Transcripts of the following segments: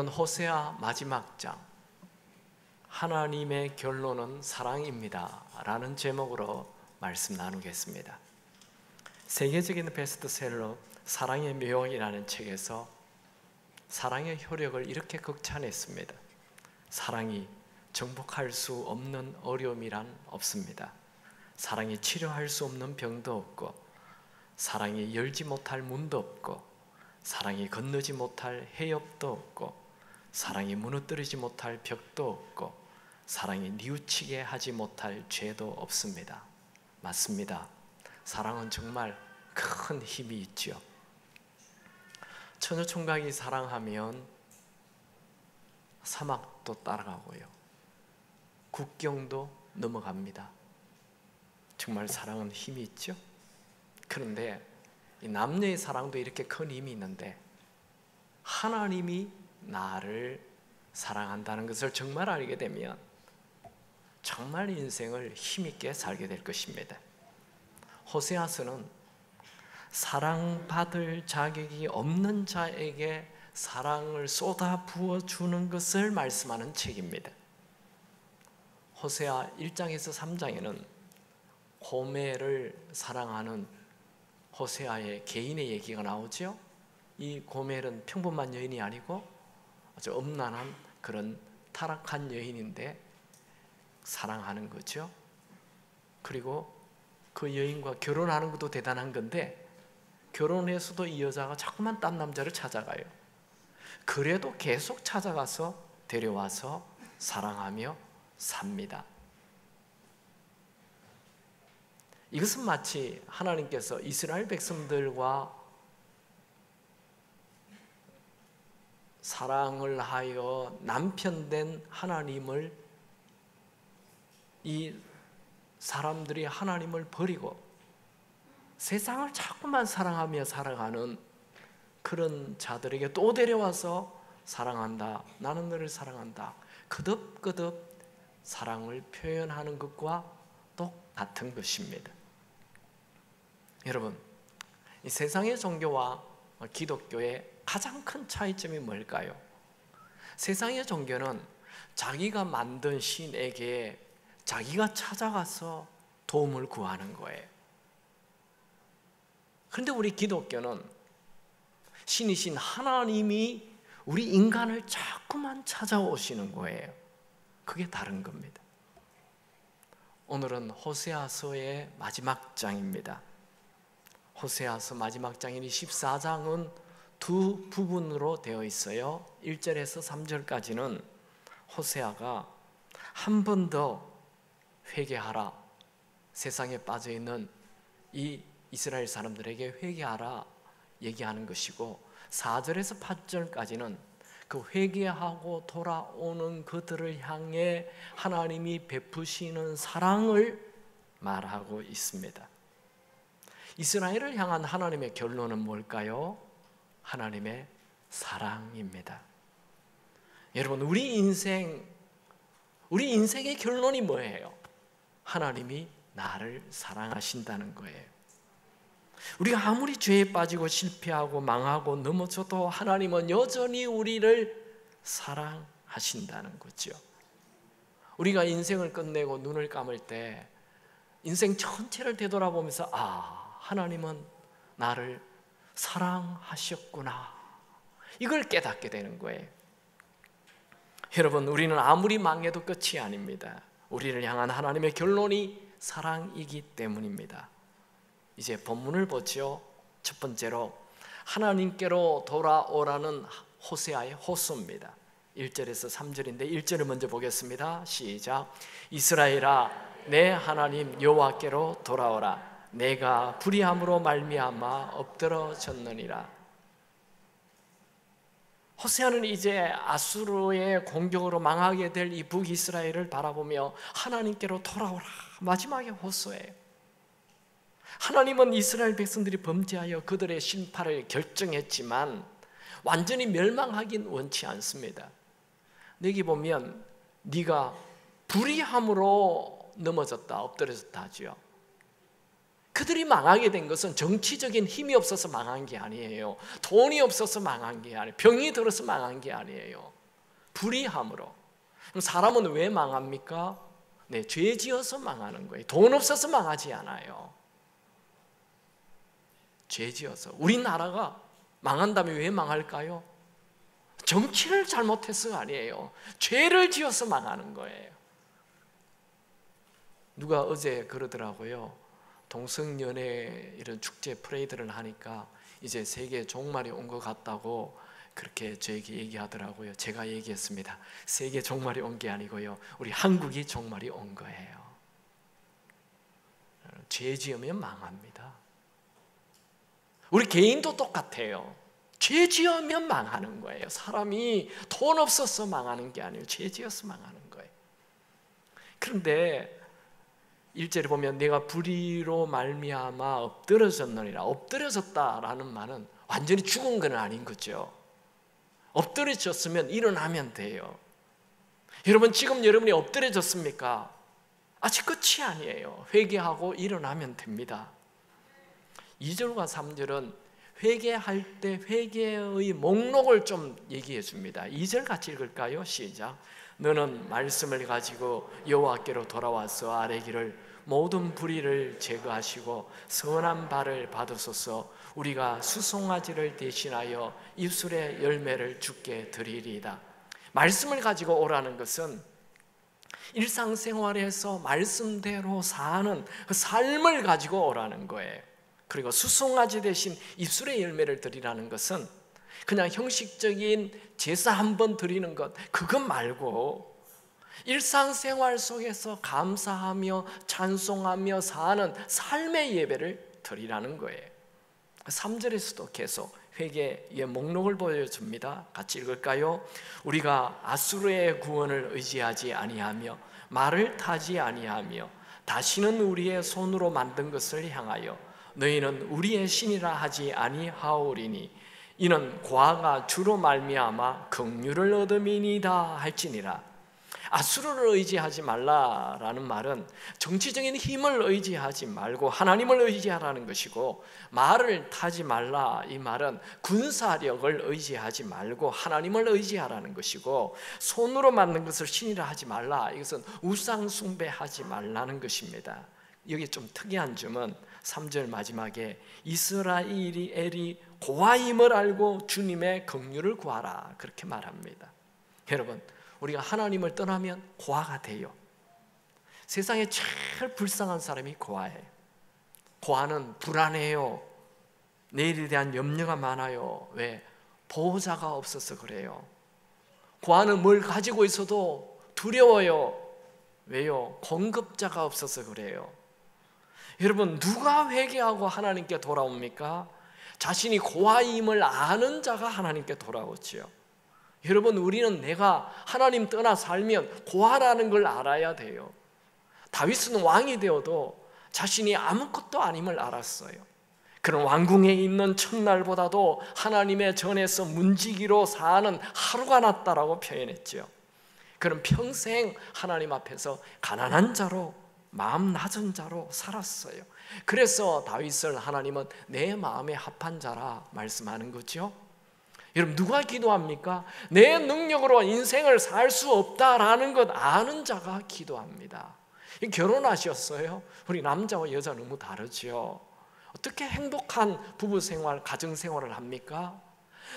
호세아 마지막 장, 하나님의 결론은 사랑입니다 라는 제목으로 말씀 나누겠습니다. 세계적인 베스트셀러 사랑의 묘학이라는 책에서 사랑의 효력을 이렇게 극찬했습니다. 사랑이 정복할 수 없는 어려움이란 없습니다. 사랑이 치료할 수 없는 병도 없고, 사랑이 열지 못할 문도 없고, 사랑이 건너지 못할 해협도 없고, 사랑이 무너뜨리지 못할 벽도 없고, 사랑이 뉘우치게 하지 못할 죄도 없습니다. 맞습니다. 사랑은 정말 큰 힘이 있죠. 처녀총각이 사랑하면 사막도 따라가고요, 국경도 넘어갑니다. 정말 사랑은 힘이 있죠. 그런데 이 남녀의 사랑도 이렇게 큰 힘이 있는데, 하나님이 나를 사랑한다는 것을 정말 알게 되면 정말 인생을 힘있게 살게 될 것입니다. 호세아서는 사랑받을 자격이 없는 자에게 사랑을 쏟아 부어주는 것을 말씀하는 책입니다. 호세아 1장에서 3장에는 고멜을 사랑하는 호세아의 개인의 얘기가 나오죠. 이 고멜은 평범한 여인이 아니고 아주 엄난한 그런 타락한 여인인데 사랑하는 거죠. 그리고 그 여인과 결혼하는 것도 대단한 건데, 결혼해서도 이 여자가 자꾸만 딴 남자를 찾아가요. 그래도 계속 찾아가서 데려와서 사랑하며 삽니다. 이것은 마치 하나님께서 이스라엘 백성들과 사랑을 하여 남편된 하나님을, 이 사람들이 하나님을 버리고 세상을 자꾸만 사랑하며 살아가는 그런 자들에게 또 데려와서 사랑한다, 나는 너를 사랑한다, 거듭거듭 사랑을 표현하는 것과 똑같은 것입니다. 여러분, 이 세상의 종교와 기독교의 가장 큰 차이점이 뭘까요? 세상의 종교는 자기가 만든 신에게 자기가 찾아가서 도움을 구하는 거예요. 그런데 우리 기독교는 신이신 하나님이 우리 인간을 자꾸만 찾아오시는 거예요. 그게 다른 겁니다. 오늘은 호세아서의 마지막 장입니다. 호세아서 마지막 장인 14장은 두 부분으로 되어 있어요. 1절에서 3절까지는 호세아가 한 번 더 회개하라, 세상에 빠져있는 이 이스라엘 사람들에게 회개하라 얘기하는 것이고, 4절에서 8절까지는 그 회개하고 돌아오는 그들을 향해 하나님이 베푸시는 사랑을 말하고 있습니다. 이스라엘을 향한 하나님의 결론은 뭘까요? 하나님의 사랑입니다. 여러분, 우리 인생의 결론이 뭐예요? 하나님이 나를 사랑하신다는 거예요. 우리가 아무리 죄에 빠지고 실패하고 망하고 넘어져도 하나님은 여전히 우리를 사랑하신다는 거죠. 우리가 인생을 끝내고 눈을 감을 때 인생 전체를 되돌아보면서, 하나님은 나를 사랑하셨구나, 이걸 깨닫게 되는 거예요. 여러분, 우리는 아무리 망해도 끝이 아닙니다. 우리를 향한 하나님의 결론이 사랑이기 때문입니다. 이제 본문을 보죠. 첫 번째로 하나님께로 돌아오라는 호세아의 호소입니다. 1절에서 3절인데 1절을 먼저 보겠습니다. 시작. 이스라엘아, 내 하나님 여호와께로 돌아오라. 내가 불의함으로 말미암아 엎드러졌느니라. 호세아는 이제 아수르의 공격으로 망하게 될 이 북이스라엘을 바라보며 하나님께로 돌아오라, 마지막에 호소해요. 하나님은 이스라엘 백성들이 범죄하여 그들의 심판을 결정했지만 완전히 멸망하긴 원치 않습니다. 여기 보면 네가 불의함으로 넘어졌다, 엎드려졌다 하죠. 그들이 망하게 된 것은 정치적인 힘이 없어서 망한 게 아니에요. 돈이 없어서 망한 게 아니에요. 병이 들어서 망한 게 아니에요. 불의함으로. 그럼 사람은 왜 망합니까? 네, 죄 지어서 망하는 거예요. 돈 없어서 망하지 않아요. 죄 지어서. 우리나라가 망한다면 왜 망할까요? 정치를 잘못해서가 아니에요. 죄를 지어서 망하는 거예요. 누가 어제 그러더라고요. 동성연애 이런 축제 프레이드를 하니까 이제 세계에 종말이 온 것 같다고 그렇게 저에게 얘기하더라고요. 제가 얘기했습니다. 세계 종말이 온 게 아니고요, 우리 한국이 종말이 온 거예요. 죄 지으면 망합니다. 우리 개인도 똑같아요. 죄 지으면 망하는 거예요. 사람이 돈 없어서 망하는 게 아니에요. 죄 지어서 망하는 거예요. 그런데 1절에 보면 내가 불의로 말미암아 엎드러졌느니라. 엎드러졌다라는 말은 완전히 죽은 건 아닌 거죠. 엎드러졌으면 일어나면 돼요. 여러분, 지금 여러분이 엎드러졌습니까? 아직 끝이 아니에요. 회개하고 일어나면 됩니다. 2절과 3절은 회개할 때 회개의 목록을 좀 얘기해 줍니다. 2절 같이 읽을까요? 시작. 너는 말씀을 가지고 여호와께로 돌아와서 아뢰기를 모든 불의를 제거하시고 선한 바를 받으소서. 우리가 수송아지를 대신하여 입술의 열매를 주께 드리리이다. 말씀을 가지고 오라는 것은 일상생활에서 말씀대로 사는 그 삶을 가지고 오라는 거예요. 그리고 수송아지 대신 입술의 열매를 드리라는 것은 그냥 형식적인 제사 한번 드리는 것, 그것 말고 일상생활 속에서 감사하며 찬송하며 사는 삶의 예배를 드리라는 거예요. 3절에서도 계속 회개의 목록을 보여줍니다. 같이 읽을까요? 우리가 아수르의 구원을 의지하지 아니하며 말을 타지 아니하며 다시는 우리의 손으로 만든 것을 향하여 너희는 우리의 신이라 하지 아니하오리니 이는 고아가 주로 말미암아 긍휼을 얻음이니이다 할지니라. 아수르를 의지하지 말라라는 말은 정치적인 힘을 의지하지 말고 하나님을 의지하라는 것이고, 말을 타지 말라 이 말은 군사력을 의지하지 말고 하나님을 의지하라는 것이고, 손으로 만든 것을 신이라 하지 말라, 이것은 우상 숭배하지 말라는 것입니다. 여기 좀 특이한 점은 3절 마지막에 이스라엘이 고아임을 알고 주님의 긍휼을 구하라 그렇게 말합니다. 여러분, 우리가 하나님을 떠나면 고아가 돼요. 세상에 제일 불쌍한 사람이 고아예요. 고아는 불안해요. 내일에 대한 염려가 많아요. 왜? 보호자가 없어서 그래요. 고아는 뭘 가지고 있어도 두려워요. 왜요? 공급자가 없어서 그래요. 여러분, 누가 회개하고 하나님께 돌아옵니까? 자신이 고아임을 아는 자가 하나님께 돌아오지요. 여러분, 우리는 내가 하나님 떠나 살면 고아라는 걸 알아야 돼요. 다윗은 왕이 되어도 자신이 아무것도 아님을 알았어요. 그런 왕궁에 있는 첫날보다도 하나님의 전에서 문지기로 사는 하루가 낫다라고 표현했죠. 그는 평생 하나님 앞에서 가난한 자로, 마음 낮은 자로 살았어요. 그래서 다윗을 하나님은 내 마음에 합한 자라 말씀하는 거죠. 여러분, 누가 기도합니까? 내 능력으로 인생을 살 수 없다라는 것 아는 자가 기도합니다. 결혼하셨어요? 우리 남자와 여자 너무 다르죠. 어떻게 행복한 부부생활, 가정생활을 합니까?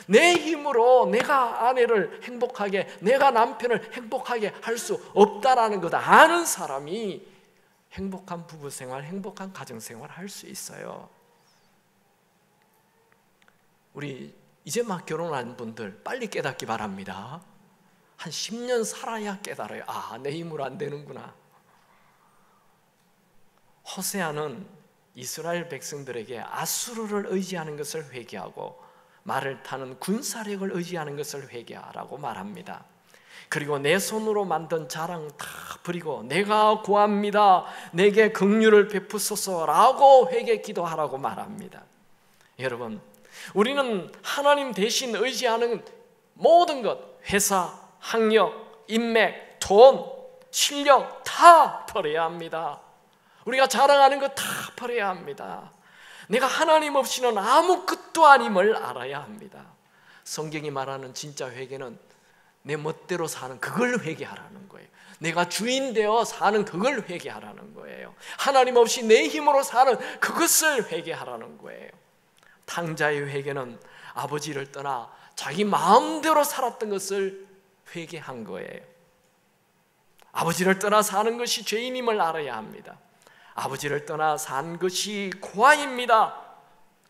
내 힘으로 내가 아내를 행복하게, 내가 남편을 행복하게 할 수 없다라는 것 아는 사람이 행복한 부부생활, 행복한 가정생활 할 수 있어요. 우리 이제 막 결혼한 분들 빨리 깨닫기 바랍니다. 한 10년 살아야 깨달아요. 아, 내 힘으로 안 되는구나. 호세아는 이스라엘 백성들에게 아수르를 의지하는 것을 회개하고 말을 타는 군사력을 의지하는 것을 회개하라고 말합니다. 그리고 내 손으로 만든 자랑 다 버리고 내가 구합니다, 내게 긍휼을 베푸소서라고 회개 기도하라고 말합니다. 여러분, 우리는 하나님 대신 의지하는 모든 것, 회사, 학력, 인맥, 돈, 실력 다 버려야 합니다. 우리가 자랑하는 것 다 버려야 합니다. 내가 하나님 없이는 아무것도 아님을 알아야 합니다. 성경이 말하는 진짜 회개는 내 멋대로 사는 그걸 회개하라는 거예요. 내가 주인 되어 사는 그걸 회개하라는 거예요. 하나님 없이 내 힘으로 사는 그것을 회개하라는 거예요. 탕자의 회개는 아버지를 떠나 자기 마음대로 살았던 것을 회개한 거예요. 아버지를 떠나 사는 것이 죄인임을 알아야 합니다. 아버지를 떠나 산 것이 고아입니다.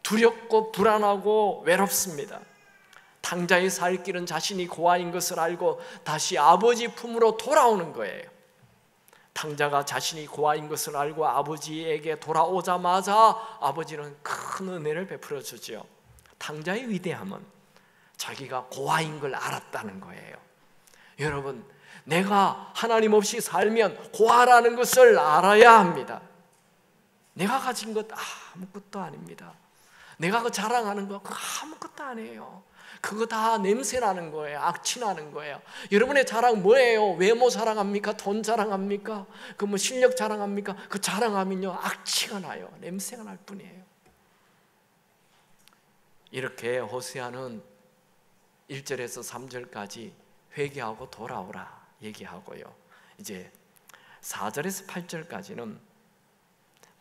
두렵고 불안하고 외롭습니다. 탕자의 살 길은 자신이 고아인 것을 알고 다시 아버지 품으로 돌아오는 거예요. 탕자가 자신이 고아인 것을 알고 아버지에게 돌아오자마자 아버지는 큰 은혜를 베풀어 주죠. 탕자의 위대함은 자기가 고아인 걸 알았다는 거예요. 여러분, 내가 하나님 없이 살면 고아라는 것을 알아야 합니다. 내가 가진 것 아무것도 아닙니다. 내가 그 자랑하는 거 그거 아무것도 아니에요. 그거 다 냄새나는 거예요. 악취나는 거예요. 여러분의 자랑 뭐예요? 외모 자랑합니까? 돈 자랑합니까? 그 뭐 실력 자랑합니까? 그 자랑하면요 악취가 나요. 냄새가 날 뿐이에요. 이렇게 호세아는 1절에서 3절까지 회개하고 돌아오라 얘기하고요, 이제 4절에서 8절까지는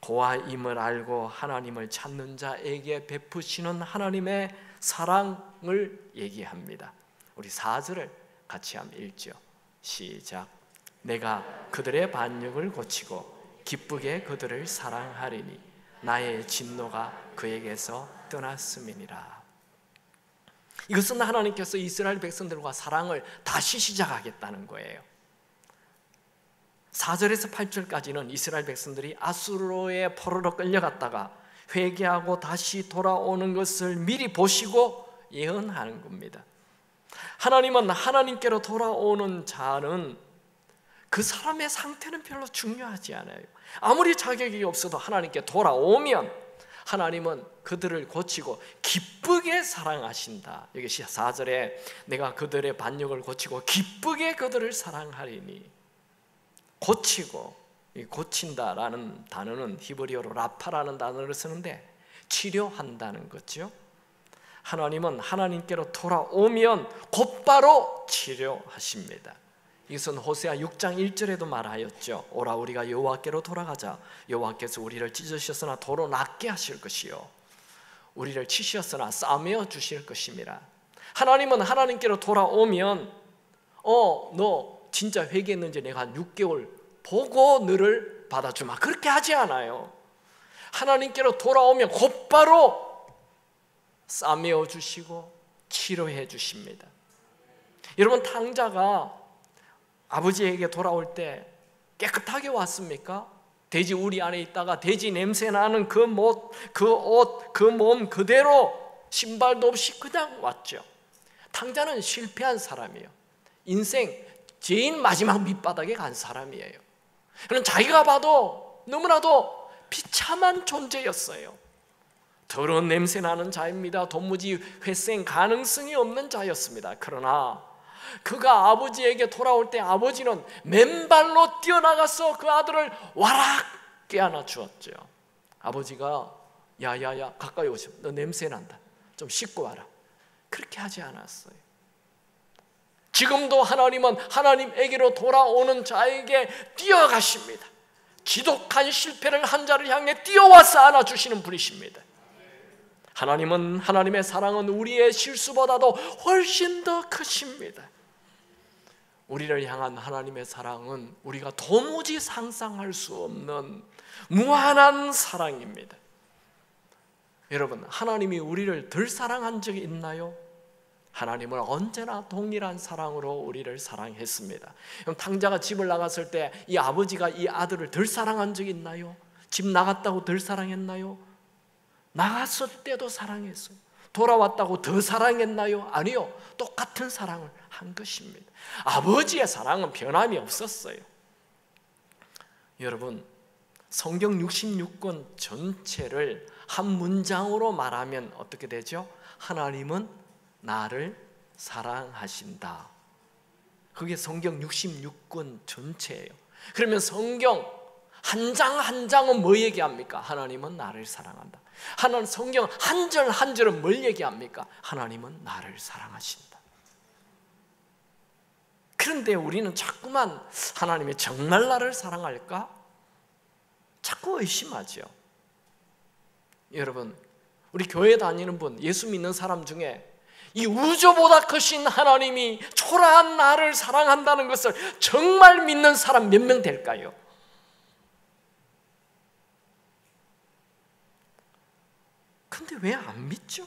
고아임을 알고 하나님을 찾는 자에게 베푸시는 하나님의 사랑을 얘기합니다. 우리 4절을 같이 한번 읽죠. 시작. 내가 그들의 반역을 고치고 기쁘게 그들을 사랑하리니 나의 진노가 그에게서 떠났음이니라. 이것은 하나님께서 이스라엘 백성들과 사랑을 다시 시작하겠다는 거예요. 4절에서 8절까지는 이스라엘 백성들이 아수르의 포로로 끌려갔다가 회개하고 다시 돌아오는 것을 미리 보시고 예언하는 겁니다. 하나님은 하나님께로 돌아오는 자는 그 사람의 상태는 별로 중요하지 않아요. 아무리 자격이 없어도 하나님께 돌아오면 하나님은 그들을 고치고 기쁘게 사랑하신다. 여기 4절에 내가 그들의 반역을 고치고 기쁘게 그들을 사랑하리니, 고치고, 이 고친다라는 단어는 히브리어로 라파라는 단어를 쓰는데 치료한다는 거죠. 하나님은 하나님께로 돌아오면 곧바로 치료하십니다. 이것은 호세아 6장 1절에도 말하였죠. 오라 우리가 여호와께로 돌아가자. 여호와께서 우리를 찢으셨으나 도로 낫게 하실 것이요 우리를 치셨으나 싸매어 주실 것임이라. 하나님은 하나님께로 돌아오면 너 진짜 회개했는지 내가 한 6개월 보고 너를 받아주마, 그렇게 하지 않아요. 하나님께로 돌아오면 곧바로 싸매어 주시고 치료해 주십니다. 여러분, 탕자가 아버지에게 돌아올 때 깨끗하게 왔습니까? 돼지 우리 안에 있다가 돼지 냄새 나는 그 옷, 그 몸 그대로 신발도 없이 그냥 왔죠. 탕자는 실패한 사람이에요. 인생 제일 마지막 밑바닥에 간 사람이에요. 그럼 자기가 봐도 너무나도 비참한 존재였어요. 더러운 냄새 나는 자입니다. 도무지 회생 가능성이 없는 자였습니다. 그러나 그가 아버지에게 돌아올 때 아버지는 맨발로 뛰어나가서 그 아들을 와락 깨안아 주었죠. 아버지가 야야야 가까이 오시오, 너 냄새 난다, 좀 씻고 와라, 그렇게 하지 않았어요. 지금도 하나님은 하나님에게로 돌아오는 자에게 뛰어가십니다. 지독한 실패를 한 자를 향해 뛰어와서 안아주시는 분이십니다. 하나님은, 하나님의 사랑은 우리의 실수보다도 훨씬 더 크십니다. 우리를 향한 하나님의 사랑은 우리가 도무지 상상할 수 없는 무한한 사랑입니다. 여러분, 하나님이 우리를 덜 사랑한 적이 있나요? 하나님은 언제나 동일한 사랑으로 우리를 사랑했습니다. 그럼 탕자가 집을 나갔을 때 이 아버지가 이 아들을 덜 사랑한 적이 있나요? 집 나갔다고 덜 사랑했나요? 나갔을 때도 사랑했어요. 돌아왔다고 더 사랑했나요? 아니요, 똑같은 사랑을 한 것입니다. 아버지의 사랑은 변함이 없었어요. 여러분, 성경 66권 전체를 한 문장으로 말하면 어떻게 되죠? 하나님은 나를 사랑하신다. 그게 성경 66권 전체예요. 그러면 성경 한 장 한 장은 뭐 얘기합니까? 하나님은 나를 사랑한다. 하나님, 성경 한 절 한 절은 뭘 얘기합니까? 하나님은 나를 사랑하신다. 그런데 우리는 자꾸만 하나님이 정말 나를 사랑할까? 자꾸 의심하죠. 여러분, 우리 교회 다니는 분, 예수 믿는 사람 중에 이 우주보다 크신 하나님이 초라한 나를 사랑한다는 것을 정말 믿는 사람 몇 명 될까요? 근데 왜 안 믿죠?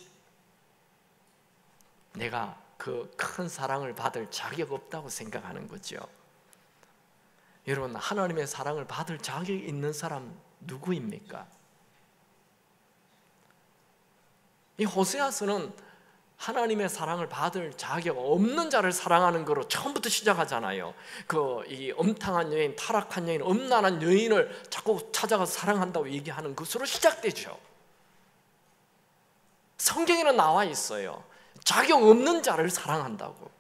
내가 그 큰 사랑을 받을 자격 없다고 생각하는 거죠. 여러분, 하나님의 사랑을 받을 자격이 있는 사람 누구입니까? 이 호세아서는 하나님의 사랑을 받을 자격 없는 자를 사랑하는 거로 처음부터 시작하잖아요. 이 엄탕한 여인, 타락한 여인, 음란한 여인을 자꾸 찾아가서 사랑한다고 얘기하는 것으로 시작되죠. 성경에는 나와 있어요. 자격 없는 자를 사랑한다고.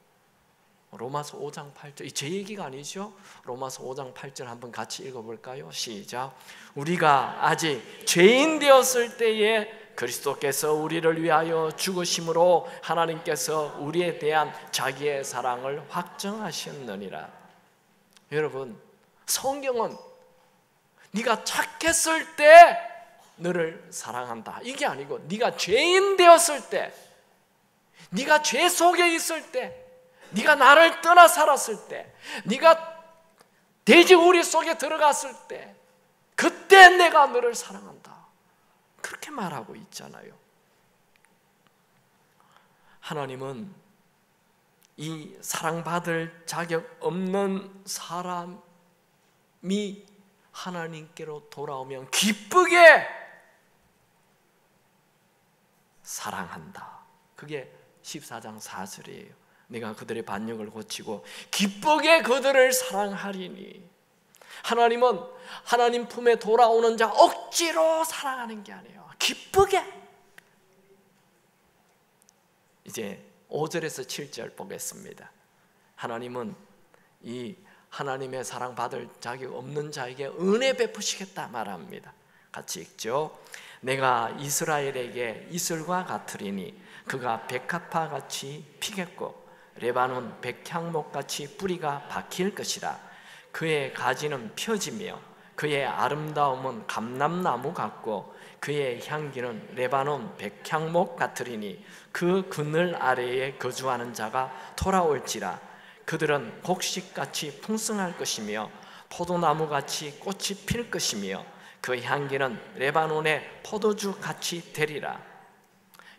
로마서 5장 8절, 제 얘기가 아니죠. 로마서 5장 8절 한번 같이 읽어볼까요? 시작. 우리가 아직 죄인 되었을 때에 그리스도께서 우리를 위하여 죽으심으로 하나님께서 우리에 대한 자기의 사랑을 확정하셨느니라. 여러분, 성경은 네가 착했을 때 너를 사랑한다 이게 아니고, 네가 죄인 되었을 때, 네가 죄 속에 있을 때, 네가 나를 떠나 살았을 때, 네가 돼지우리 속에 들어갔을 때, 그때 내가 너를 사랑한다, 그렇게 말하고 있잖아요. 하나님은 이 사랑받을 자격 없는 사람이 하나님께로 돌아오면 기쁘게 사랑한다. 그게 14장 4절이에요. 내가 그들의 반역을 고치고 기쁘게 그들을 사랑하리니. 하나님은 하나님 품에 돌아오는 자 억지로 사랑하는 게 아니에요. 기쁘게. 이제 5절에서 7절 보겠습니다. 하나님은 이 하나님의 사랑받을 자격 없는 자에게 은혜 베푸시겠다 말합니다. 같이 읽죠. 내가 이스라엘에게 이슬과 같으리니 그가 백합화같이 피겠고 레바논 백향목같이 뿌리가 박힐 것이라. 그의 가지는 펴지며 그의 아름다움은 감람나무 같고 그의 향기는 레바논 백향목 같으리니 그 그늘 아래에 거주하는 자가 돌아올지라. 그들은 곡식같이 풍성할 것이며 포도나무같이 꽃이 필 것이며 그 향기는 레바논의 포도주같이 되리라.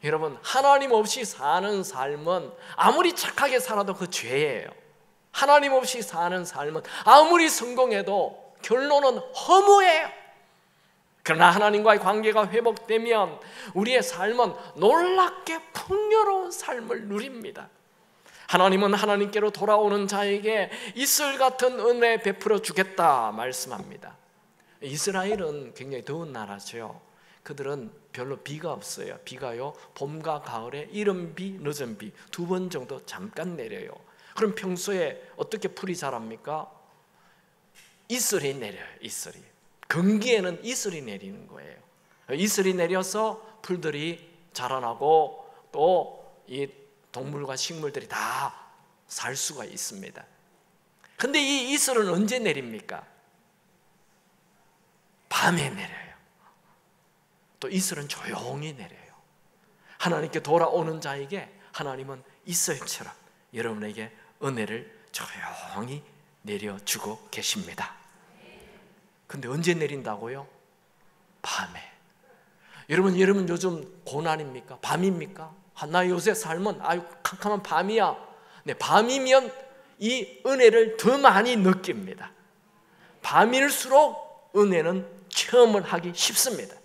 여러분, 하나님 없이 사는 삶은 아무리 착하게 살아도 그 죄예요. 하나님 없이 사는 삶은 아무리 성공해도 결론은 허무해요. 그러나 하나님과의 관계가 회복되면 우리의 삶은 놀랍게 풍요로운 삶을 누립니다. 하나님은 하나님께로 돌아오는 자에게 이슬 같은 은혜 베풀어 주겠다 말씀합니다. 이스라엘은 굉장히 더운 나라죠. 그들은 별로 비가 없어요. 비가요, 봄과 가을에 이른 비, 늦은 비 두 번 정도 잠깐 내려요. 그럼 평소에 어떻게 풀이 자랍니까? 이슬이 내려요. 이슬이. 건기에는 이슬이 내리는 거예요. 이슬이 내려서 풀들이 자라나고 또 이 동물과 식물들이 다 살 수가 있습니다. 근데 이 이슬은 언제 내립니까? 밤에 내려요. 또 이슬은 조용히 내려요. 하나님께 돌아오는 자에게 하나님은 이슬처럼 여러분에게 은혜를 조용히 내려주고 계십니다. 근데 언제 내린다고요? 밤에. 여러분 요즘 고난입니까? 밤입니까? 나 요새 삶은 아유 캄캄한 밤이야. 네, 밤이면 이 은혜를 더 많이 느낍니다. 밤일수록 은혜는 체험을 하기 쉽습니다.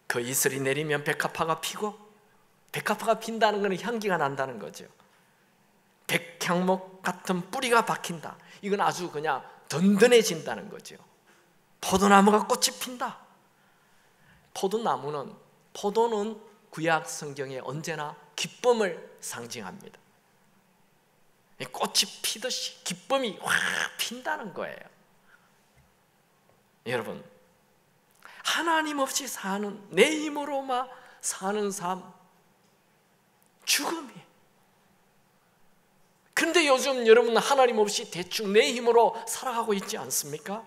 그 이슬이 내리면 백합화가 피고, 백합화가 핀다는 것은 향기가 난다는 거죠. 백향목 같은 뿌리가 박힌다. 이건 아주 그냥 든든해진다는 거죠. 포도나무가 꽃이 핀다. 포도는 구약 성경에 언제나 기쁨을 상징합니다. 꽃이 피듯이 기쁨이 확 핀다는 거예요. 여러분, 하나님 없이 사는, 내 힘으로만 사는 삶, 죽음이. 그런데 요즘 여러분 하나님 없이 대충 내 힘으로 살아가고 있지 않습니까?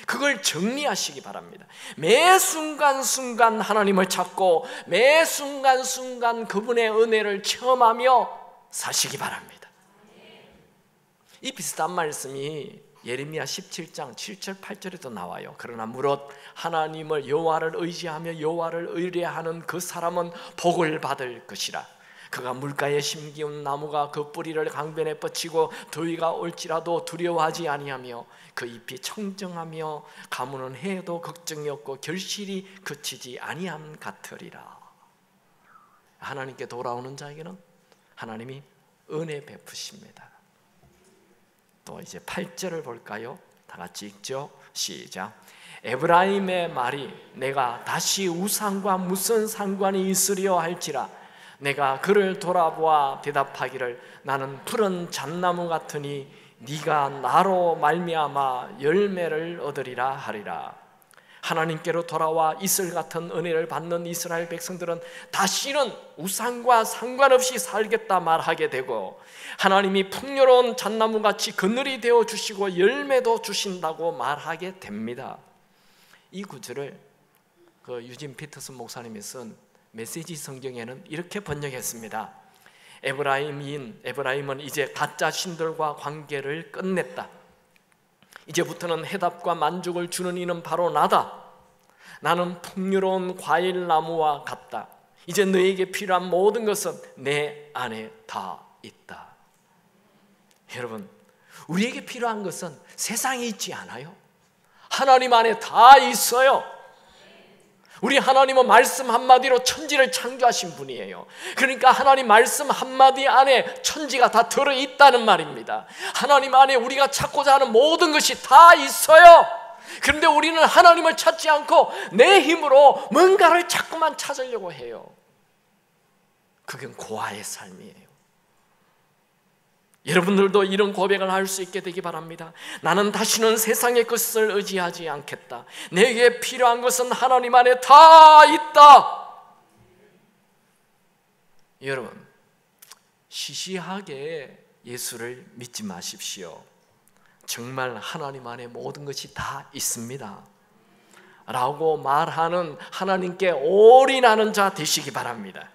그걸 정리하시기 바랍니다. 매 순간순간 하나님을 찾고 매 순간순간 그분의 은혜를 체험하며 사시기 바랍니다. 이 비슷한 말씀이 예레미야 17장 7절 8절에도 나와요. 그러나 무릇 하나님을 여호와를 의지하며 여호와를 의뢰하는 그 사람은 복을 받을 것이라. 그가 물가에 심기운 나무가 그 뿌리를 강변에 뻗치고 더위가 올지라도 두려워하지 아니하며 그 잎이 청정하며 가무는 해에도 걱정이 없고 결실이 그치지 아니함 같으리라. 하나님께 돌아오는 자에게는 하나님이 은혜 베푸십니다. 또 이제 8절을 볼까요? 다 같이 읽죠. 시작. 에브라임의 말이 내가 다시 우상과 무슨 상관이 있으려 할지라. 내가 그를 돌아보아 대답하기를 나는 푸른 잣나무 같으니 네가 나로 말미암아 열매를 얻으리라 하리라. 하나님께로 돌아와 이슬 같은 은혜를 받는 이스라엘 백성들은 다시는 우상과 상관없이 살겠다 말하게 되고, 하나님이 풍요로운 잣나무같이 그늘이 되어 주시고 열매도 주신다고 말하게 됩니다. 이 구절을 유진 피터슨 목사님이 쓴 메시지 성경에는 이렇게 번역했습니다. 에브라임은 이제 가짜 신들과 관계를 끝냈다. 이제부터는 해답과 만족을 주는 이는 바로 나다. 나는 풍요로운 과일나무와 같다. 이제 너에게 필요한 모든 것은 내 안에 다 있다. 여러분, 우리에게 필요한 것은 세상에 있지 않아요. 하나님 안에 다 있어요. 우리 하나님은 말씀 한마디로 천지를 창조하신 분이에요. 그러니까 하나님 말씀 한마디 안에 천지가 다 들어있다는 말입니다. 하나님 안에 우리가 찾고자 하는 모든 것이 다 있어요. 그런데 우리는 하나님을 찾지 않고 내 힘으로 뭔가를 자꾸만 찾으려고 해요. 그건 고아의 삶이에요. 여러분들도 이런 고백을 할 수 있게 되기 바랍니다. 나는 다시는 세상의 것을 의지하지 않겠다. 내게 필요한 것은 하나님 안에 다 있다. 여러분, 시시하게 예수를 믿지 마십시오. 정말 하나님 안에 모든 것이 다 있습니다 라고 말하는 하나님께 올인하는 자 되시기 바랍니다.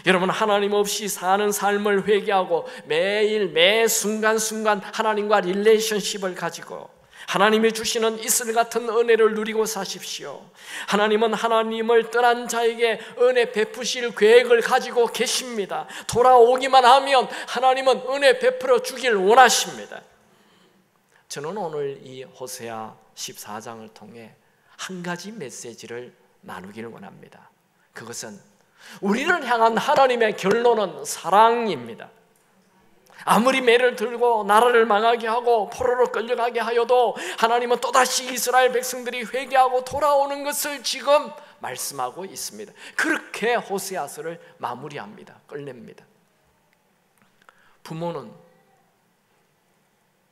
여러분, 하나님 없이 사는 삶을 회개하고 매일 매 순간순간 하나님과 릴레이션십을 가지고 하나님이 주시는 이슬 같은 은혜를 누리고 사십시오. 하나님은 하나님을 떠난 자에게 은혜 베푸실 계획을 가지고 계십니다. 돌아오기만 하면 하나님은 은혜 베풀어 주길 원하십니다. 저는 오늘 이 호세아 14장을 통해 한 가지 메시지를 나누기를 원합니다. 그것은 우리를 향한 하나님의 결론은 사랑입니다. 아무리 매를 들고 나라를 망하게 하고 포로로 끌려가게 하여도 하나님은 또다시 이스라엘 백성들이 회개하고 돌아오는 것을 지금 말씀하고 있습니다. 그렇게 호세아서를 마무리합니다. 끝냅니다. 부모는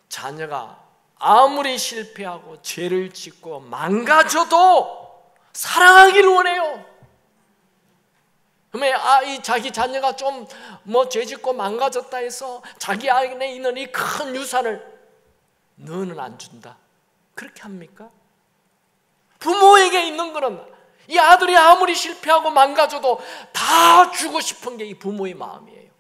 자녀가 아무리 실패하고 죄를 짓고 망가져도 사랑하기를 원해요. 그러면 자기 자녀가 좀 죄짓고 망가졌다 해서 자기 안에 있는 이 큰 유산을 너는 안 준다, 그렇게 합니까? 부모에게 있는 거는 이 아들이 아무리 실패하고 망가져도 다 주고 싶은 게 이 부모의 마음이에요.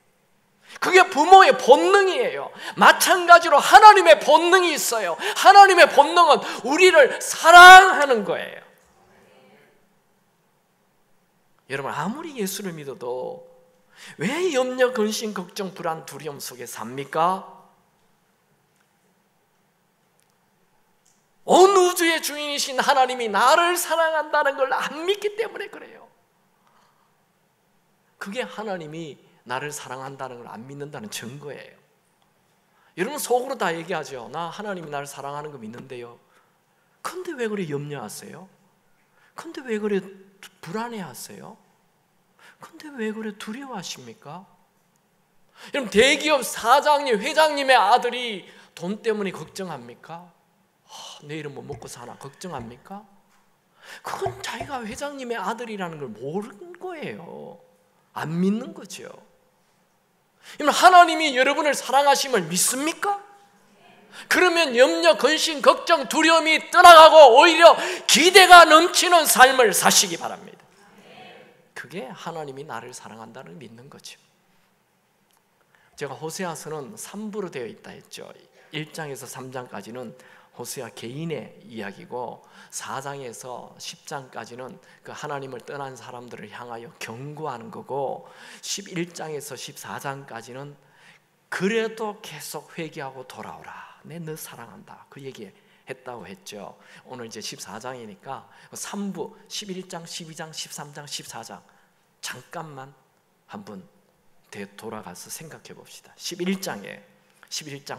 그게 부모의 본능이에요. 마찬가지로 하나님의 본능이 있어요. 하나님의 본능은 우리를 사랑하는 거예요. 여러분, 아무리 예수를 믿어도 왜 염려, 근심, 걱정, 불안, 두려움 속에 삽니까? 온 우주의 주인이신 하나님이 나를 사랑한다는 걸 안 믿기 때문에 그래요. 그게 하나님이 나를 사랑한다는 걸 안 믿는다는 증거예요. 여러분, 속으로 다 얘기하죠. 나 하나님이 나를 사랑하는 거 믿는데요. 근데 왜 그래 염려하세요? 근데 왜 그래 불안해하세요? 근데 왜 그래 두려워하십니까? 여러분, 대기업 사장님, 회장님의 아들이 돈 때문에 걱정합니까? 내일은 뭐 먹고 사나 걱정합니까? 그건 자기가 회장님의 아들이라는 걸 모르는 거예요. 안 믿는 거죠. 하나님이 여러분을 사랑하심을 믿습니까? 그러면 염려, 근심, 걱정, 두려움이 떠나가고 오히려 기대가 넘치는 삶을 사시기 바랍니다. 그게 하나님이 나를 사랑한다는 믿는 거죠. 제가 호세아서는 3부로 되어 있다 했죠. 1장에서 3장까지는 호세아 개인의 이야기고 4장에서 10장까지는 그 하나님을 떠난 사람들을 향하여 경고하는 거고 11장에서 14장까지는 그래도 계속 회개하고 돌아오라. 내 너 사랑한다. 그 얘기 했다고 했죠. 오늘 이제 14장이니까 3부 11장, 12장, 13장, 14장 잠깐만 한번 돌아가서 생각해 봅시다. 11장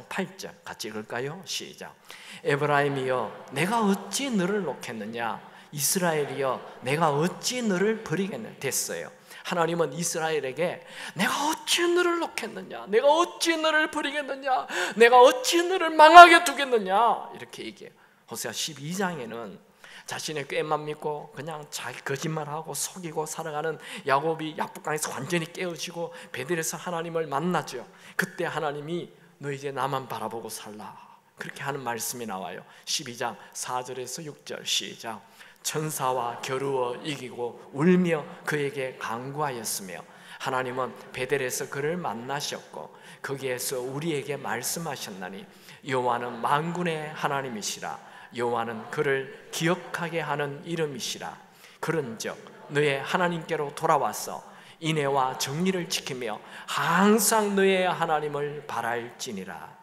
8절 같이 읽을까요? 시작. 에브라임이여 내가 어찌 너를 놓겠느냐, 이스라엘이여 내가 어찌 너를 버리겠느냐. 됐어요. 하나님은 이스라엘에게 내가 어찌 너를 놓겠느냐, 내가 어찌 너를 버리겠느냐, 내가 어찌 너를 망하게 두겠느냐 이렇게 얘기해요. 호세아 12장에는 자신의 꾀만 믿고 그냥 자기 거짓말하고 속이고 살아가는 야곱이 약복강에서 완전히 깨어지고 베델에서 하나님을 만나죠. 그때 하나님이 너 이제 나만 바라보고 살라 그렇게 하는 말씀이 나와요. 12장 4절에서 6절 시작. 천사와 겨루어 이기고 울며 그에게 간구하였으며 하나님은 베델에서 그를 만나셨고 거기에서 우리에게 말씀하셨나니 여호와는 만군의 하나님이시라. 여호와는 그를 기억하게 하는 이름이시라. 그런즉 너의 하나님께로 돌아와서 인애와 정의를 지키며 항상 너의 하나님을 바랄지니라.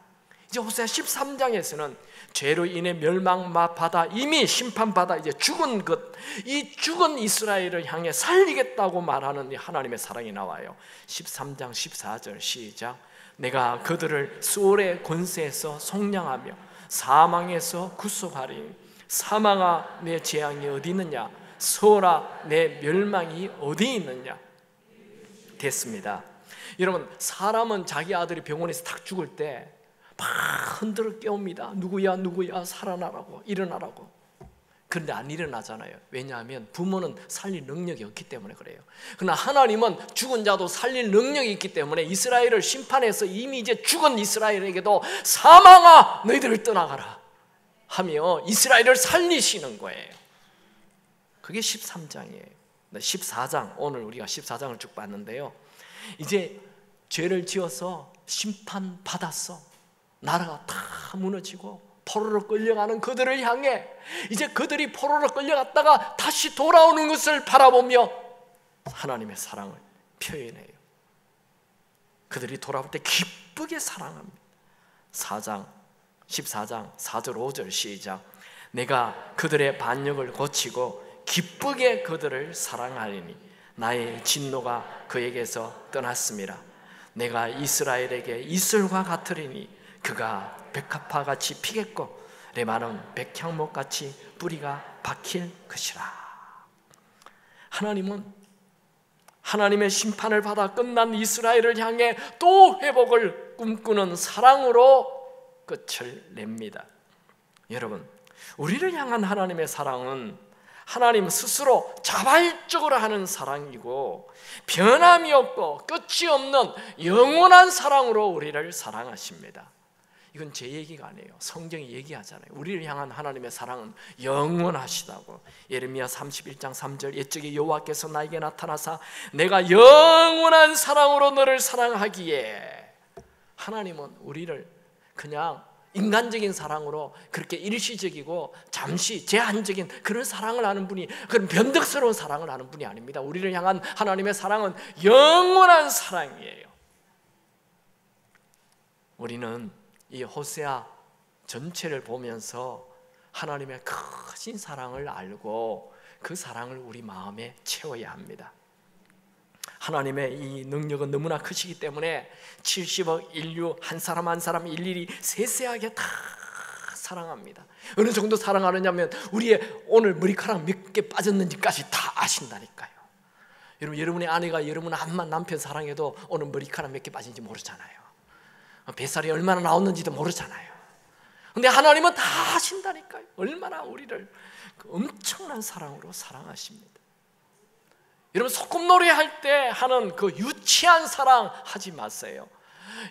이제 호세아 13장에서는 죄로 인해 멸망받아 이미 심판받아 이제 죽은 이 죽은 이스라엘을 향해 살리겠다고 말하는 하나님의 사랑이 나와요. 13장 14절 시작. 내가 그들을 수월의 권세에서 속량하며 사망에서 구속하리니 사망아 내 재앙이 어디 있느냐, 소라 내 멸망이 어디 있느냐. 됐습니다. 여러분, 사람은 자기 아들이 병원에서 탁 죽을 때 막 흔들어 깨웁니다. 누구야 누구야 살아나라고, 일어나라고. 그런데 안 일어나잖아요. 왜냐하면 부모는 살릴 능력이 없기 때문에 그래요. 그러나 하나님은 죽은 자도 살릴 능력이 있기 때문에 이스라엘을 심판해서 이미 이제 죽은 이스라엘에게도 사망아 너희들을 떠나가라 하며 이스라엘을 살리시는 거예요. 그게 13장이에요 14장, 오늘 우리가 14장을 쭉 봤는데요, 이제 죄를 지어서 심판받았어. 나라가 다 무너지고 포로로 끌려가는 그들을 향해 이제 그들이 포로로 끌려갔다가 다시 돌아오는 것을 바라보며 하나님의 사랑을 표현해요. 그들이 돌아올 때 기쁘게 사랑합니다. 14장 4절 5절 시작. 내가 그들의 반역을 고치고 기쁘게 그들을 사랑하리니 나의 진노가 그에게서 떠났습니다. 내가 이스라엘에게 이슬과 같으리니 그가 백합화같이 피겠고 레바논 백향목같이 뿌리가 박힐 것이라. 하나님은 하나님의 심판을 받아 끝난 이스라엘을 향해 또 회복을 꿈꾸는 사랑으로 끝을 냅니다. 여러분, 우리를 향한 하나님의 사랑은 하나님 스스로 자발적으로 하는 사랑이고 변함이 없고 끝이 없는 영원한 사랑으로 우리를 사랑하십니다. 이건 제 얘기가 아니에요. 성경이 얘기하잖아요. 우리를 향한 하나님의 사랑은 영원하시다고. 예레미야 31장 3절 옛적에 여호와께서 나에게 나타나사 내가 영원한 사랑으로 너를 사랑하기에. 하나님은 우리를 그냥 인간적인 사랑으로 그렇게 일시적이고 잠시 제한적인 그런 사랑을 하는 분이, 그런 변덕스러운 사랑을 하는 분이 아닙니다. 우리를 향한 하나님의 사랑은 영원한 사랑이에요. 우리는 이 호세아 전체를 보면서 하나님의 크신 사랑을 알고 그 사랑을 우리 마음에 채워야 합니다. 하나님의 이 능력은 너무나 크시기 때문에 70억 인류 한 사람 한 사람 일일이 세세하게 다 사랑합니다. 어느 정도 사랑하느냐면 우리의 오늘 머리카락 몇 개 빠졌는지까지 다 아신다니까요. 여러분의 아내가 여러분 암만 남편 사랑해도 오늘 머리카락 몇 개 빠진지 모르잖아요. 뱃살이 얼마나 나왔는지도 모르잖아요. 근데 하나님은 다 아신다니까요. 얼마나 우리를 엄청난 사랑으로 사랑하십니다. 여러분, 소꿉놀이 할 때 하는 그 유치한 사랑 하지 마세요.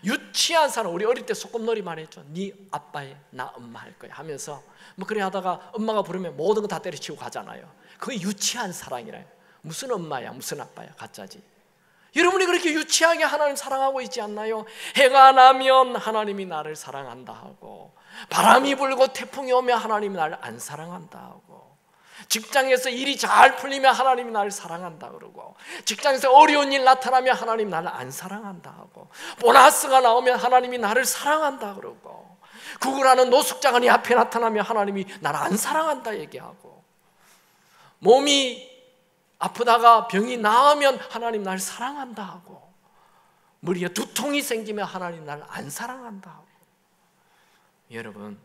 유치한 사랑, 우리 어릴 때 소꿉놀이 많이 했죠. 네 아빠에 나 엄마 할 거야 하면서 뭐 그래 하다가 엄마가 부르면 모든 거 다 때려치우고 가잖아요. 그게 유치한 사랑이라요. 무슨 엄마야 무슨 아빠야, 가짜지. 여러분이 그렇게 유치하게 하나님 사랑하고 있지 않나요? 해가 나면 하나님이 나를 사랑한다 하고, 바람이 불고 태풍이 오면 하나님이 나를 안 사랑한다 하고, 직장에서 일이 잘 풀리면 하나님이 나를 사랑한다 그러고, 직장에서 어려운 일 나타나면 하나님이 나를 안 사랑한다 하고, 보너스가 나오면 하나님이 나를 사랑한다 그러고, 구걸하는 노숙자가 네 앞에 나타나면 하나님이 나를 안 사랑한다 얘기하고, 몸이 아프다가 병이 나으면 하나님 나를 사랑한다 하고, 머리에 두통이 생기면 하나님 나를 안 사랑한다 하고. 여러분,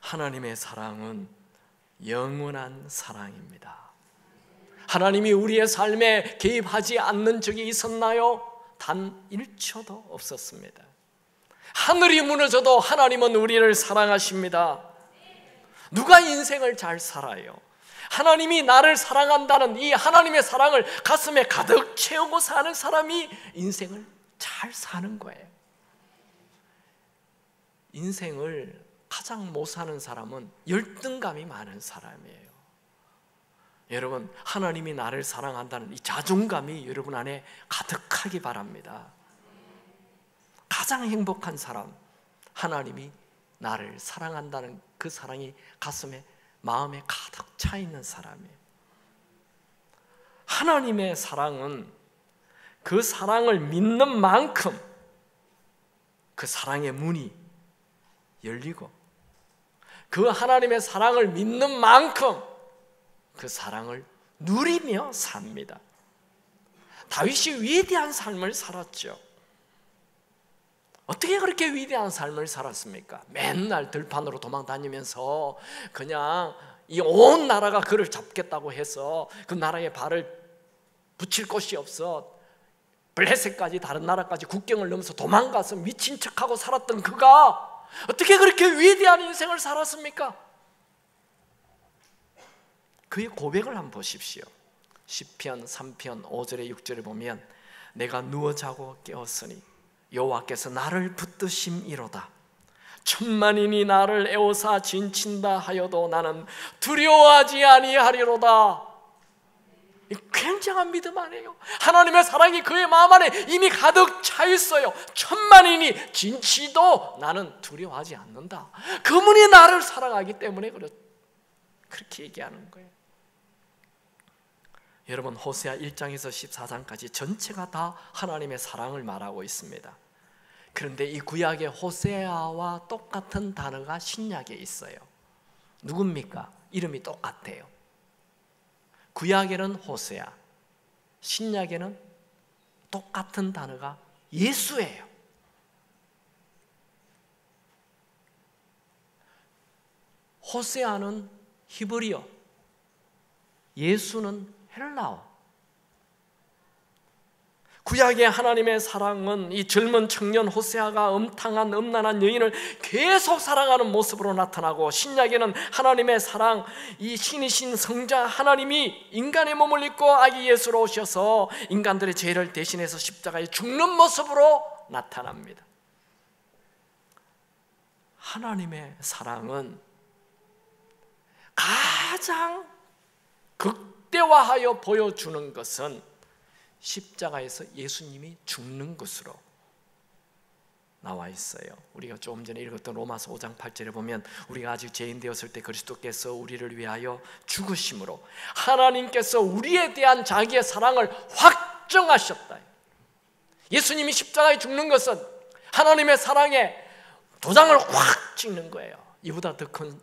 하나님의 사랑은 영원한 사랑입니다. 하나님이 우리의 삶에 개입하지 않는 적이 있었나요? 단 1초도 없었습니다. 하늘이 무너져도 하나님은 우리를 사랑하십니다. 누가 인생을 잘 살아요? 하나님이 나를 사랑한다는 이 하나님의 사랑을 가슴에 가득 채우고 사는 사람이 인생을 잘 사는 거예요. 인생을 가장 못 사는 사람은 열등감이 많은 사람이에요. 여러분, 하나님이 나를 사랑한다는 이 자존감이 여러분 안에 가득하기 바랍니다. 가장 행복한 사람, 하나님이 나를 사랑한다는 그 사랑이 가슴에, 마음에 가득 차 있는 사람이에요. 하나님의 사랑은 그 사랑을 믿는 만큼 그 사랑의 문이 열리고, 그 하나님의 사랑을 믿는 만큼 그 사랑을 누리며 삽니다. 다윗이 위대한 삶을 살았죠. 어떻게 그렇게 위대한 삶을 살았습니까? 맨날 들판으로 도망다니면서 그냥 이 온 나라가 그를 잡겠다고 해서 그 나라에 발을 붙일 곳이 없어 블레셋까지, 다른 나라까지 국경을 넘어서 도망가서 미친 척하고 살았던 그가 어떻게 그렇게 위대한 인생을 살았습니까? 그의 고백을 한번 보십시오. 시편 3편 5절에 6절에 보면, 내가 누워 자고 깨었으니 여호와께서 나를 붙드심이로다. 천만인이 나를 애워사 진친다 하여도 나는 두려워하지 아니하리로다. 굉장한 믿음 아니에요? 하나님의 사랑이 그의 마음 안에 이미 가득 차 있어요. 천만인이 진치도 나는 두려워하지 않는다. 그분이 나를 사랑하기 때문에 그렇게 얘기하는 거예요. 여러분, 호세아 1장에서 14장까지 전체가 다 하나님의 사랑을 말하고 있습니다. 그런데 이 구약의 호세아와 똑같은 단어가 신약에 있어요. 누굽니까? 이름이 똑같아요. 구약에는 호세아, 신약에는 똑같은 단어가 예수예요. 호세아는 히브리어, 예수는 헬라어. 구약의 하나님의 사랑은 이 젊은 청년 호세아가 음탕한 음란한 여인을 계속 사랑하는 모습으로 나타나고, 신약에는 하나님의 사랑, 이 신이신 성자 하나님이 인간의 몸을 입고 아기 예수로 오셔서 인간들의 죄를 대신해서 십자가에 죽는 모습으로 나타납니다. 하나님의 사랑은 가장 극대화하여 보여주는 것은 십자가에서 예수님이 죽는 것으로 나와 있어요. 우리가 조금 전에 읽었던 로마서 5장 8절에 보면, 우리가 아직 죄인 되었을 때 그리스도께서 우리를 위하여 죽으심으로 하나님께서 우리에 대한 자기의 사랑을 확정하셨다. 예수님이 십자가에 죽는 것은 하나님의 사랑에 도장을 확 찍는 거예요. 이보다 더 큰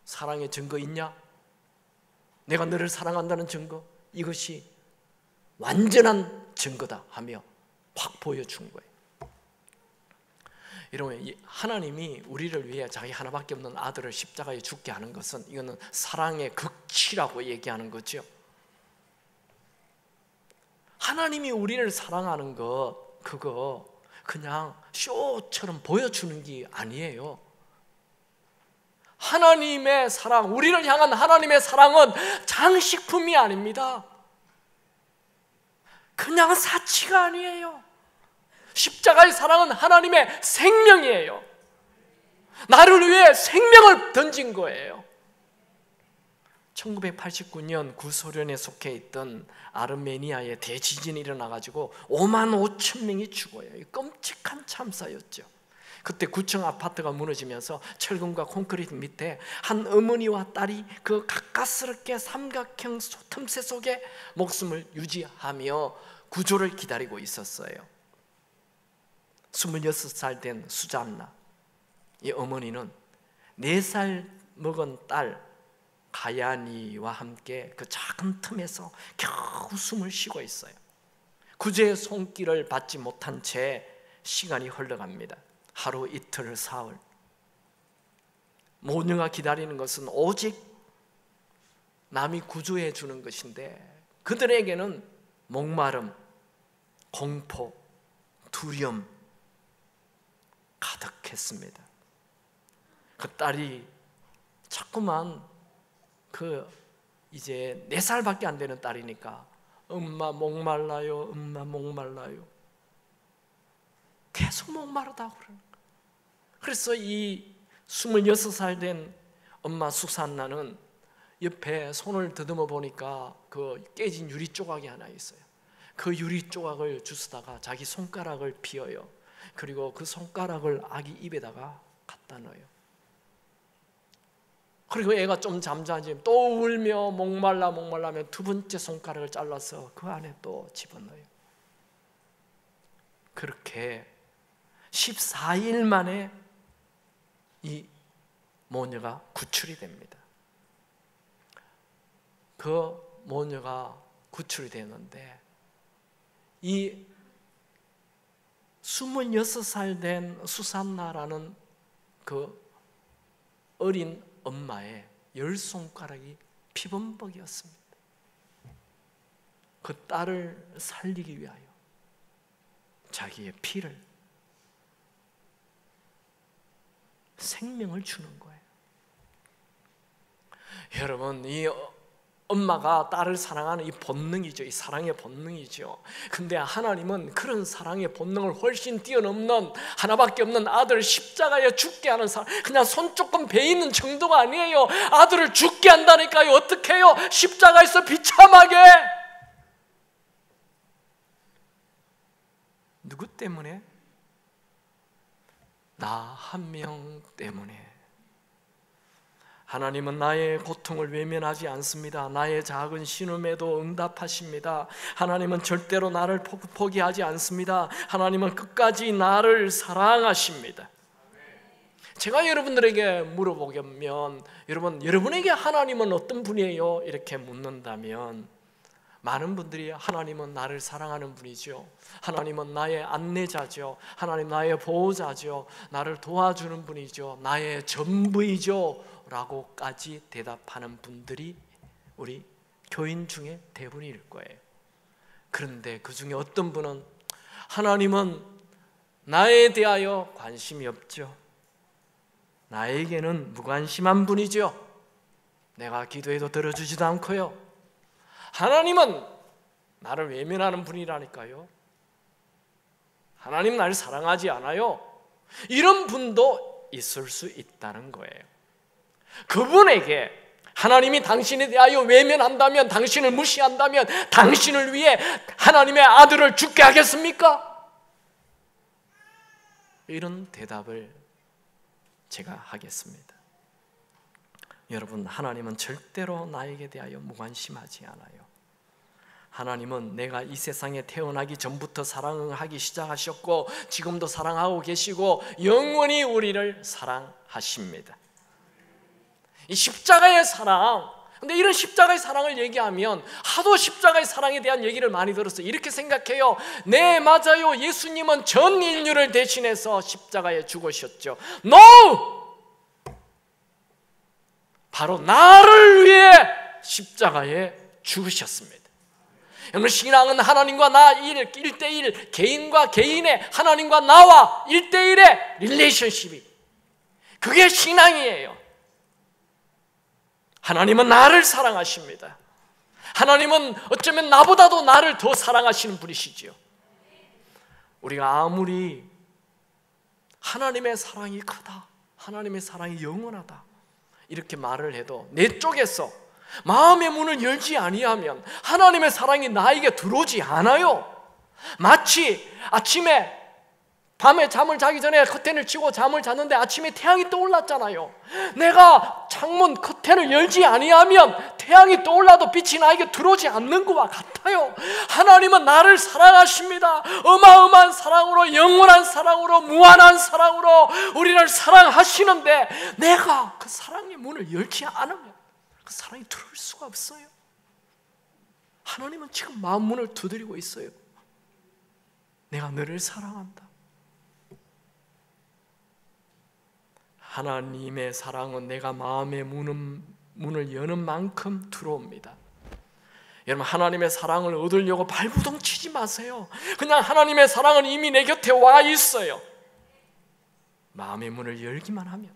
사랑의 증거 있냐? 내가 너를 사랑한다는 증거, 이것이 완전한 증거다 하며 확 보여준 거예요. 여러분, 하나님이 우리를 위해 자기 하나밖에 없는 아들을 십자가에 죽게 하는 것은, 이거는 사랑의 극치라고 얘기하는 거죠. 하나님이 우리를 사랑하는 것, 그거 그냥 쇼처럼 보여주는 게 아니에요. 하나님의 사랑, 우리를 향한 하나님의 사랑은 장식품이 아닙니다. 그냥 사치가 아니에요. 십자가의 사랑은 하나님의 생명이에요. 나를 위해 생명을 던진 거예요. 1989년 구소련에 속해 있던 아르메니아에 대지진이 일어나가지고 5만 5천 명이 죽어요. 끔찍한 참사였죠. 그때 9층 아파트가 무너지면서 철근과 콘크리트 밑에 한 어머니와 딸이 그 가까스럽게 삼각형 틈새 속에 목숨을 유지하며 구조를 기다리고 있었어요. 26살 된 수잔나, 이 어머니는 4살 먹은 딸 가야니와 함께 그 작은 틈에서 겨우 숨을 쉬고 있어요. 구제의 손길을 받지 못한 채 시간이 흘러갑니다. 하루, 이틀, 사흘. 모녀가 기다리는 것은 오직 남이 구조해 주는 것인데 그들에게는 목마름, 공포, 두려움 가득했습니다. 그 딸이 자꾸만 이제 4살밖에 안 되는 딸이니까 엄마 목말라요, 엄마 목말라요. 계속 목마르다고 그러는 거예요. 그래서 이 26살 된 엄마 수산나는 옆에 손을 더듬어 보니까 그 깨진 유리 조각이 하나 있어요. 그 유리 조각을 주스다가 자기 손가락을 비어요. 그리고 그 손가락을 아기 입에다가 갖다 넣어요. 그리고 애가 좀 잠잠해지면 또 울며 목말라면 두 번째 손가락을 잘라서 그 안에 또 집어넣어요. 그렇게 14일 만에 이 모녀가 구출이 됩니다. 그 모녀가 구출이 되는데 이 26살 된 수산나라는 그 어린 엄마의 10손가락이 피범벅이었습니다. 그 딸을 살리기 위하여 자기의 피를, 생명을 주는 거예요. 여러분, 이 엄마가 딸을 사랑하는 이 본능이죠. 이 사랑의 본능이죠. 근데 하나님은 그런 사랑의 본능을 훨씬 뛰어넘는 하나밖에 없는 아들을 십자가에 죽게 하는 사랑, 그냥 손 조금 베이는 정도가 아니에요. 아들을 죽게 한다니까요. 어떻게 해요? 십자가에서 비참하게. 누구 때문에? 나 한 명 때문에. 하나님은 나의 고통을 외면하지 않습니다. 나의 작은 신음에도 응답하십니다. 하나님은 절대로 나를 포기하지 않습니다. 하나님은 끝까지 나를 사랑하십니다. 제가 여러분들에게 물어보면, 여러분에게 하나님은 어떤 분이에요? 이렇게 묻는다면 많은 분들이 하나님은 나를 사랑하는 분이죠. 하나님은 나의 안내자죠. 하나님 나의 보호자죠. 나를 도와주는 분이죠. 나의 전부이죠. 라고까지 대답하는 분들이 우리 교인 중에 대부분일 거예요. 그런데 그 중에 어떤 분은 하나님은 나에 대하여 관심이 없죠. 나에게는 무관심한 분이죠. 내가 기도해도 들어주지도 않고요. 하나님은 나를 외면하는 분이라니까요. 하나님 나를 사랑하지 않아요. 이런 분도 있을 수 있다는 거예요. 그분에게 하나님이 당신에 대하여 외면한다면, 당신을 무시한다면 당신을 위해 하나님의 아들을 죽게 하겠습니까? 이런 대답을 제가 하겠습니다. 여러분, 하나님은 절대로 나에게 대하여 무관심하지 않아요. 하나님은 내가 이 세상에 태어나기 전부터 사랑하기 시작하셨고 지금도 사랑하고 계시고 영원히 우리를 사랑하십니다. 이 십자가의 사랑, 근데 이런 십자가의 사랑을 얘기하면 하도 십자가의 사랑에 대한 얘기를 많이 들었어요. 이렇게 생각해요. 네, 맞아요. 예수님은 전 인류를 대신해서 십자가에 죽으셨죠. No! 바로 나를 위해 십자가에 죽으셨습니다. 여러분, 신앙은 하나님과 나 1대1, 개인과 개인의, 하나님과 나와 1대1의 릴레이션십이, 그게 신앙이에요. 하나님은 나를 사랑하십니다. 하나님은 어쩌면 나보다도 나를 더 사랑하시는 분이시지요. 우리가 아무리 하나님의 사랑이 크다, 하나님의 사랑이 영원하다 이렇게 말을 해도 내 쪽에서 마음의 문을 열지 아니하면 하나님의 사랑이 나에게 들어오지 않아요. 마치 아침에 밤에 잠을 자기 전에 커튼을 치고 잠을 잤는데 아침에 태양이 떠올랐잖아요. 내가 창문 커튼을 열지 아니하면 태양이 떠올라도 빛이 나에게 들어오지 않는 것과 같아요. 하나님은 나를 사랑하십니다. 어마어마한 사랑으로, 영원한 사랑으로, 무한한 사랑으로 우리를 사랑하시는데 내가 그 사랑의 문을 열지 않으면 그 사랑이 들어올 수가 없어요. 하나님은 지금 마음 문을 두드리고 있어요. 내가 너를 사랑한다. 하나님의 사랑은 내가 마음의 문을 여는 만큼 들어옵니다. 여러분, 하나님의 사랑을 얻으려고 발부동 치지 마세요. 그냥 하나님의 사랑은 이미 내 곁에 와 있어요. 마음의 문을 열기만 하면,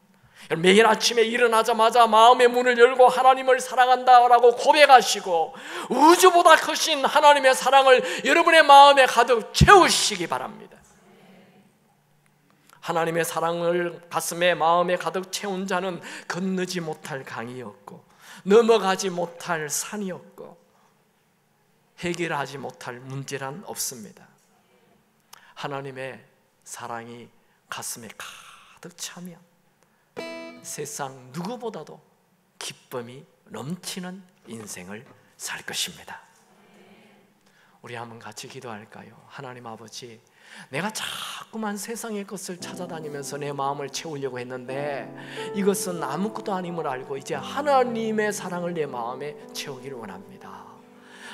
매일 아침에 일어나자마자 마음의 문을 열고 하나님을 사랑한다라고 고백하시고 우주보다 크신 하나님의 사랑을 여러분의 마음에 가득 채우시기 바랍니다. 하나님의 사랑을 가슴에 마음에 가득 채운 자는 건너지 못할 강이었고 넘어가지 못할 산이었고 해결하지 못할 문제란 없습니다. 하나님의 사랑이 가슴에 가득 차면 세상 누구보다도 기쁨이 넘치는 인생을 살 것입니다. 우리 한번 같이 기도할까요? 하나님 아버지, 내가 자꾸만 세상의 것을 찾아다니면서 내 마음을 채우려고 했는데 이것은 아무것도 아님을 알고 이제 하나님의 사랑을 내 마음에 채우기를 원합니다.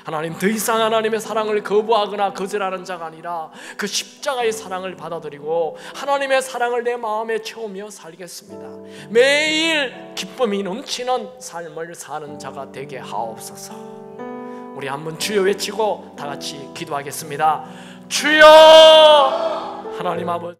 하나님, 더 이상 하나님의 사랑을 거부하거나 거절하는 자가 아니라 그 십자가의 사랑을 받아들이고 하나님의 사랑을 내 마음에 채우며 살겠습니다. 매일 기쁨이 넘치는 삶을 사는 자가 되게 하옵소서. 우리 한번 주여 외치고 다 같이 기도하겠습니다. 주여! 하나님 아버지,